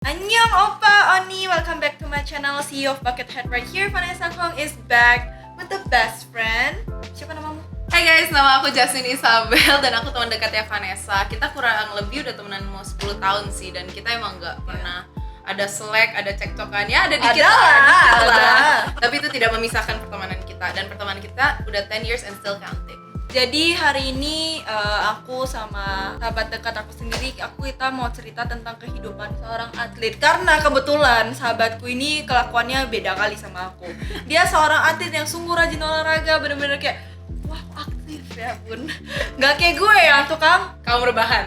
Annyeong Oppa, Oni, welcome back to my channel CEO of Buckethead right here. Vanessa Kong is back with the best friend. Siapa namamu? Hai guys, nama aku Jasmine Isabel dan aku teman dekatnya Vanessa. Kita kurang lebih udah temenan mau 10 tahun sih dan kita emang nggak pernah ada selek, ada cekcokan ya, ada dikit lah. Tapi itu tidak memisahkan pertemanan kita dan pertemanan kita udah 10 years and still counting. Jadi hari ini aku sama sahabat dekat aku sendiri, kita mau cerita tentang kehidupan seorang atlet. Karena kebetulan sahabatku ini kelakuannya beda kali sama aku. Dia seorang atlet yang sungguh rajin olahraga, bener-bener kayak wah aktif ya bun. Gak kayak gue yang tukang Kaum rebahan.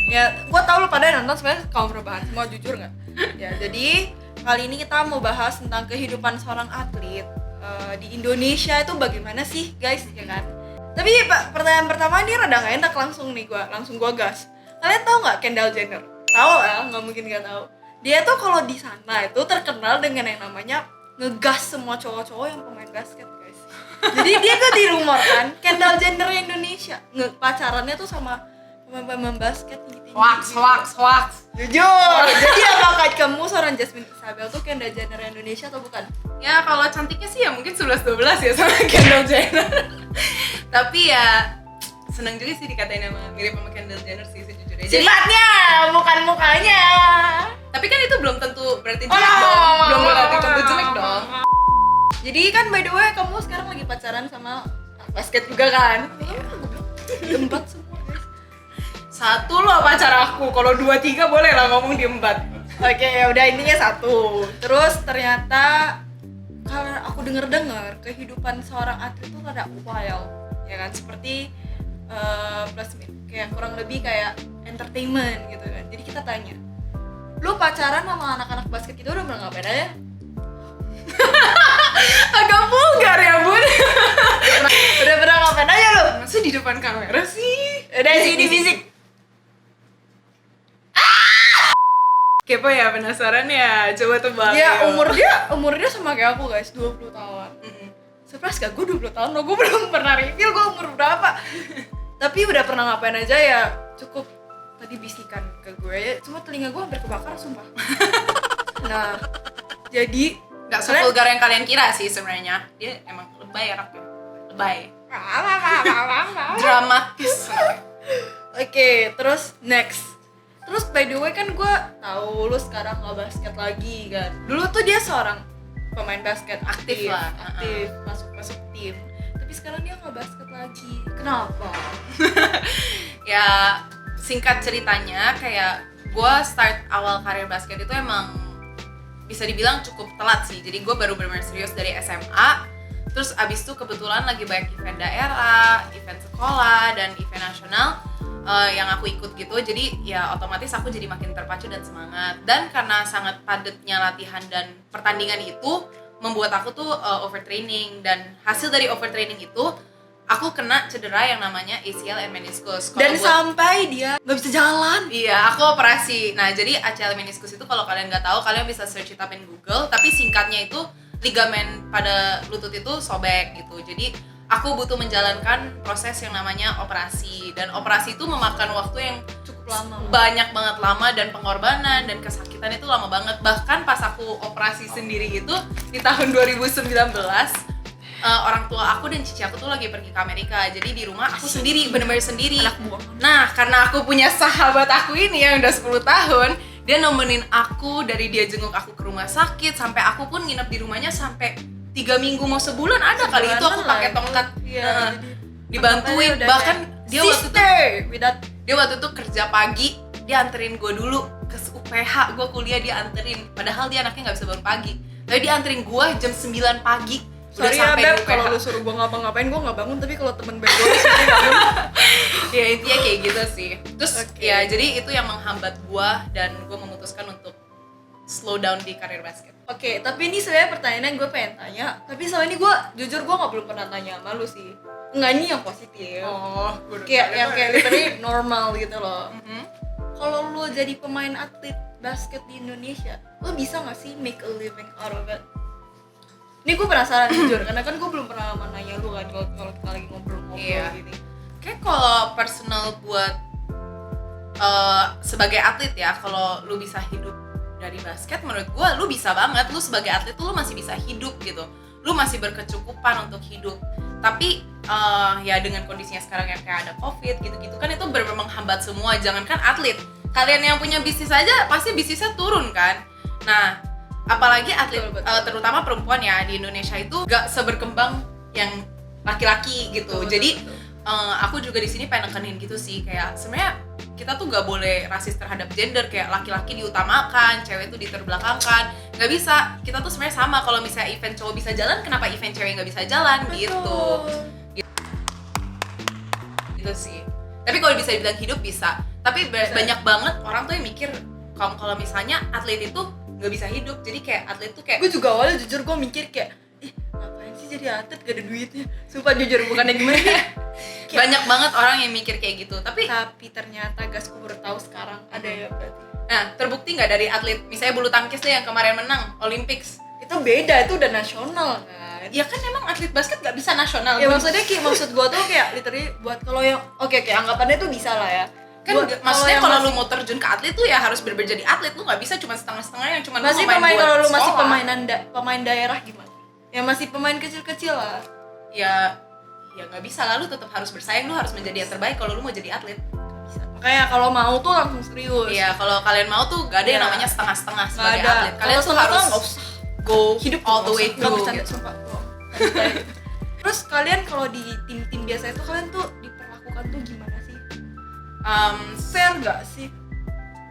Ya, gue tau lu pada nonton sebenarnya kaum rebahan, semua jujur nggak? Ya, jadi kali ini kita mau bahas tentang kehidupan seorang atlet di Indonesia itu bagaimana sih guys, ya kan? Tapi pertanyaan pertama ini rada nggak enak, langsung gue gas. Kalian tahu nggak Kendall Jenner? Tahu lah, nggak mungkin nggak tahu. Dia tuh kalau di sana itu terkenal dengan yang namanya ngegas semua cowok-cowok yang pemain basket guys. Jadi dia tuh dirumorkan Kendall Jenner Indonesia pacarannya tuh sama pemain basket tinggi-tinggi. Wax. Jujur. Jadi apakah kamu seorang Jasmine Isabel tuh Kendall Jenner Indonesia atau bukan? Ya kalau cantiknya sih ya mungkin 11-12 ya sama Kendall Jenner. Tapi ya seneng juga sih dikatain sama mirip sama Kendall Jenner sih sejujurnya. Jadi Sifatnya, bukan mukanya. tapi kan itu belum tentu berarti jelek dong. Belum berarti tentu jelek dong. Jadi kan by the way kamu sekarang lagi pacaran sama basket juga kan? Iya. Empat semua guys. Satu loh pacar aku, kalau 2-3 boleh lah ngomong di 4. Oke, ya udah intinya satu. Terus ternyata kalau aku dengar kehidupan seorang atlet itu rada wild, ya kan? Seperti plus kayak kurang lebih kayak entertainment gitu kan. Jadi kita tanya, lu pacaran sama anak-anak basket itu udah pernah ngapain aja? Agak vulgar ya bun. Udah pernah ngapain aja lu? Masa di depan kamera sih? Udah sih di fisik. Kepo ya, penasaran ya? Coba tebak. Ya umur dia sama kayak aku guys, 20 tahun. Surprise gak? Gue 20 tahun loh, gue belum pernah reveal gue umur berapa. Tapi udah pernah ngapain aja ya, cukup tadi bisikan ke gue ya, cuma telinga gue hampir kebakar sumpah. Nah, jadi Gak sevulgar yang kalian kira sih sebenarnya. Dia emang lebay anaknya. Lebay. Dramatis. Oke, terus next. Terus by the way kan gue tahu lu sekarang nggak basket lagi kan. Dulu tuh dia seorang pemain basket aktif lah. masuk tim. Tapi sekarang dia nggak basket lagi. Kenapa? Ya singkat ceritanya kayak gue start awal karir basket itu emang bisa dibilang cukup telat sih. Jadi gue baru benar-benar serius dari SMA. Terus abis itu kebetulan lagi banyak event daerah, event sekolah, dan event nasional yang aku ikut gitu. Jadi ya otomatis aku jadi makin terpacu dan semangat. Dan karena sangat padatnya latihan dan pertandingan itu membuat aku tuh overtraining. Dan hasil dari overtraining itu aku kena cedera yang namanya ACL and meniscus. Dan sampai dia nggak bisa jalan. Iya, aku operasi. Nah, jadi ACL meniscus itu kalau kalian nggak tahu, kalian bisa search it up in Google. Tapi singkatnya itu ligamen pada lutut itu sobek gitu. Jadi aku butuh menjalankan proses yang namanya operasi. Dan operasi itu memakan waktu yang Cukup lama. banyak banget lama dan pengorbanan dan kesakitan itu lama banget. Bahkan pas aku operasi sendiri itu di tahun 2019. Orang tua aku dan cici aku tuh lagi pergi ke Amerika, jadi di rumah aku sendiri, bener-bener sendiri. Anak buah. Nah, karena aku punya sahabat aku ini yang udah 10 tahun, dia nemenin aku dari dia jenguk aku ke rumah sakit, sampai aku pun nginep di rumahnya sampai 3 minggu mau sebulan ada kali itu aku pakai tongkat. Iya, Dibantuin, bahkan dia dia waktu itu kerja pagi, dia anterin gue dulu ke UPH, gue kuliah dia anterin, padahal dia anaknya nggak bisa bangun pagi, tapi dia anterin gue jam 9 pagi. Sorry ya Beb, kalau lu suruh gue ngapa-ngapain gue nggak bangun, tapi kalau temen Beb gue suruh bangun. Ya intinya kayak gitu sih. Terus Okay. ya jadi itu yang menghambat gue dan gue memutuskan untuk slow down di karir basket. Oke, tapi ini sebenarnya pertanyaan yang gue pengen tanya, tapi selama ini gue jujur gue belum pernah tanya sama lu sih. Enggak, ini yang positif. Kayak yang kayak literally normal gitu loh. Kalau lu jadi pemain atlet basket di Indonesia, lu bisa nggak sih make a living out of it? Ini gue penasaran jujur, karena kan gue belum pernah nanya lu kan kalau kita lagi ngobrol-ngobrol Iya. gini. Kayak kalau personal buat sebagai atlet ya, kalau lu bisa hidup dari basket, menurut gue lu bisa banget. Lu sebagai atlet tuh lu masih bisa hidup gitu, lu masih berkecukupan untuk hidup. Tapi ya dengan kondisinya sekarang yang kayak ada covid gitu-gitu kan, itu benar-benar menghambat semua. Jangankan atlet, kalian yang punya bisnis aja pasti bisnisnya turun kan. Nah apalagi atlet, terutama perempuan ya, di Indonesia itu gak seberkembang yang laki-laki gitu. Jadi aku juga di sini pengen nekenin gitu sih, kayak sebenarnya kita tuh gak boleh rasis terhadap gender, kayak laki-laki diutamakan, cewek tuh diterbelakangkan. Gak bisa, kita tuh sebenarnya sama. Kalau misalnya event cowok bisa jalan, kenapa event cewek gak bisa jalan? Gitu sih. Tapi kalau bisa dibilang hidup bisa. Tapi banyak banget orang tuh yang mikir kalau misalnya atlet itu gak bisa hidup. Jadi kayak atlet tuh kayak, gue juga awalnya jujur gue mikir kayak, ngapain sih jadi atlet gak ada duitnya. Sumpah jujur, bukannya gimana ya. Banyak banget orang yang mikir kayak gitu. Tapi ternyata gas, gue baru tahu sekarang ada ya berarti. Nah, terbukti nggak dari atlet, misalnya bulu tangkis deh yang kemarin menang Olympics? Itu beda, itu udah nasional kan. Ya kan emang atlet basket nggak bisa nasional. Ya maksudnya kayak, maksud gue tuh kayak literally buat kalau yang oke, anggapannya tuh bisa lah ya. Kan maksudnya kalau lu mau terjun ke atlet tuh ya harus bener-bener jadi atlet. Lu nggak bisa cuma setengah-setengah yang cuma masih main pemain, buat kalau lu masih sekolah. pemain daerah gimana? Ya masih pemain kecil-kecil lah. Ya nggak bisa lah, lu tetap harus bersaing, lu harus menjadi yang terbaik kalau lu mau jadi atlet. Bisa. Makanya kalau mau tuh langsung serius. Iya, kalau kalian mau tuh gak ada yang namanya setengah-setengah sebagai ada atlet. Kalian tuh harus go hidup all the way nggak through bercanda, gitu. sumpah. Terus kalian kalau di tim-tim biasa itu kalian tuh diperlakukan tuh gimana sih? Fair nggak sih?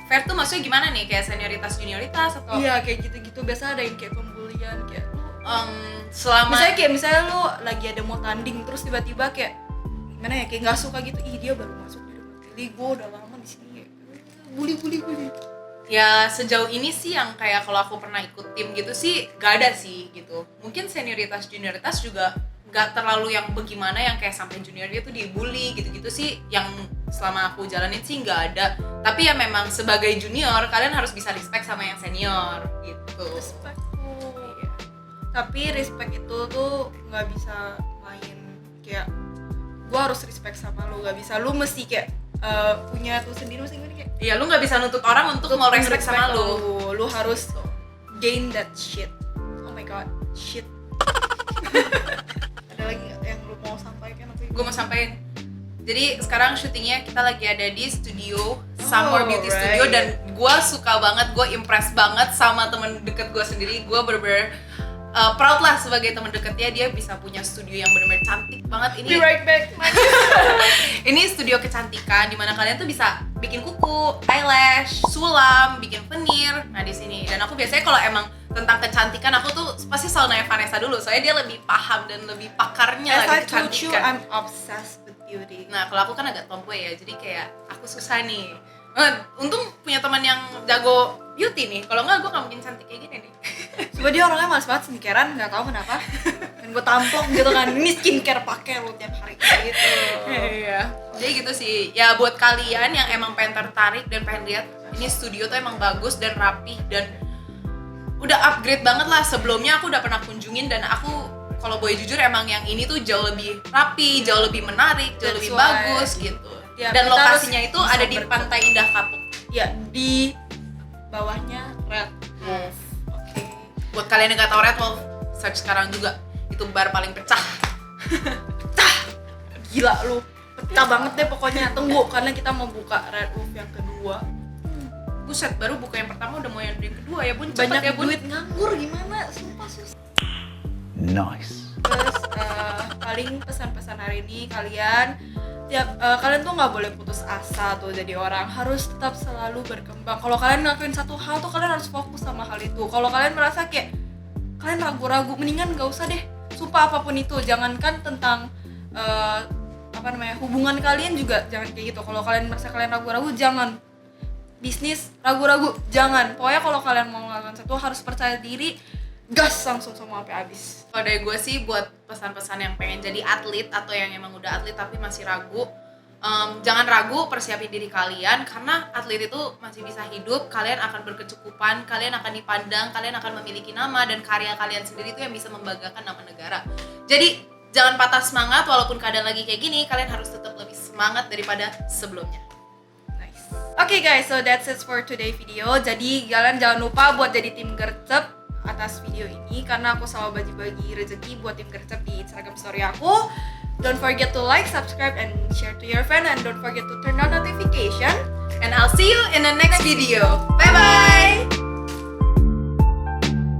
Fair tuh maksudnya gimana nih? Kayak senioritas junioritas atau? Iya kayak gitu-gitu, biasa ada yang kayak pembulian kayak selama misalnya lu lagi ada mau tanding terus tiba-tiba kayak gimana ya, kayak nggak suka gitu, dia baru masuk di pilih, gue udah lama di sini kayak bully. ya sejauh ini sih yang kayak kalau aku pernah ikut tim gitu sih gak ada sih gitu. Mungkin senioritas junioritas juga gak terlalu yang bagaimana yang kayak sampai junior dia tuh dibully gitu-gitu sih, yang selama aku jalanin sih gak ada. Tapi ya memang sebagai junior kalian harus bisa respect sama yang senior gitu. Respect. Iya. Tapi respect itu tuh nggak bisa main kayak gue harus respect sama lu, nggak bisa lu mesti kayak punya tuh sendiri mesti gini kayak. Iya, lu nggak bisa nuntut orang untuk mau respect sama lu. Lu harus gain that shit. Oh my god, shit. Ada lagi nggak yang lu mau sampaikan? Gue mau sampein. Jadi sekarang syutingnya kita lagi ada di studio Summer Beauty Studio, dan gue suka banget, gue impress banget sama temen deket gue sendiri. Gue bener-bener proud lah sebagai teman dekatnya, dia bisa punya studio yang benar-benar cantik banget. Ini Be right back. ini studio kecantikan dimana kalian tuh bisa bikin kuku, eyelash, sulam, bikin veneer. Nah di sini. Dan aku biasanya kalau emang tentang kecantikan aku tuh pasti selalu nanya Vanessa dulu, soalnya dia lebih paham dan lebih pakarnya lah di kecantikan. I'm obsessed with beauty. Nah kalau aku kan agak tomboy ya, jadi kayak aku susah nih. Untung punya teman yang jago beauty nih, kalau nggak gue nggak mungkin cantik kayak gini nih. Coba dia orangnya males banget skincarean, nggak tahu kenapa. Dan gue tampok gitu kan, ini skincare pakai lu tiap hari gitu. Iya. Jadi gitu sih. Ya buat kalian yang emang pengen tertarik dan pengen lihat, ini studio tuh emang bagus dan rapi dan udah upgrade banget lah. Sebelumnya aku udah pernah kunjungin dan aku kalau boleh jujur emang yang ini tuh jauh lebih rapi, jauh lebih menarik, jauh lebih bagus gitu. Ya, dan lokasinya itu ada di berkembang. Pantai Indah Kapuk. Ya, di bawahnya Red Wolf. Oke. Buat kalian yang nggak tahu Red Wolf, search sekarang juga. Itu bar paling pecah. Pecah. Gila lu. Pecah banget deh pokoknya. Tunggu karena kita mau buka Red Wolf yang kedua. Buset, baru buka yang pertama udah mau yang kedua ya Bun. Banyak Cepet ya Bun. duit nganggur gimana? Sumpah susah. Nice. Terus paling pesan-pesan hari ini kalian kalian tuh nggak boleh putus asa tuh jadi orang, harus tetap selalu berkembang. Kalau kalian ngelakuin satu hal tuh kalian harus fokus sama hal itu. Kalau kalian merasa kayak kalian ragu-ragu, mendingan nggak usah deh. Sumpah apapun itu, jangankan tentang hubungan kalian juga jangan kayak gitu. Kalau kalian merasa kalian ragu-ragu, jangan. Bisnis ragu-ragu, jangan. Pokoknya kalau kalian mau melakukan satu harus percaya diri, gas langsung sama sampai habis. Kalau dari gue sih buat pesan-pesan yang pengen jadi atlet atau yang emang udah atlet tapi masih ragu, jangan ragu, persiapin diri kalian karena atlet itu masih bisa hidup. Kalian akan berkecukupan, kalian akan dipandang, kalian akan memiliki nama dan karya kalian sendiri itu yang bisa membanggakan nama negara. Jadi jangan patah semangat walaupun keadaan lagi kayak gini, kalian harus tetap lebih semangat daripada sebelumnya. Nice. Oke guys, so that's it for today video. Jadi kalian jangan lupa buat jadi tim gercep atas video ini, karena aku selalu bagi-bagi rezeki buat tim gercep di Instagram story aku. Don't forget to like, subscribe, and share to your friend, and don't forget to turn on notification. And I'll see you in the next video. Bye bye.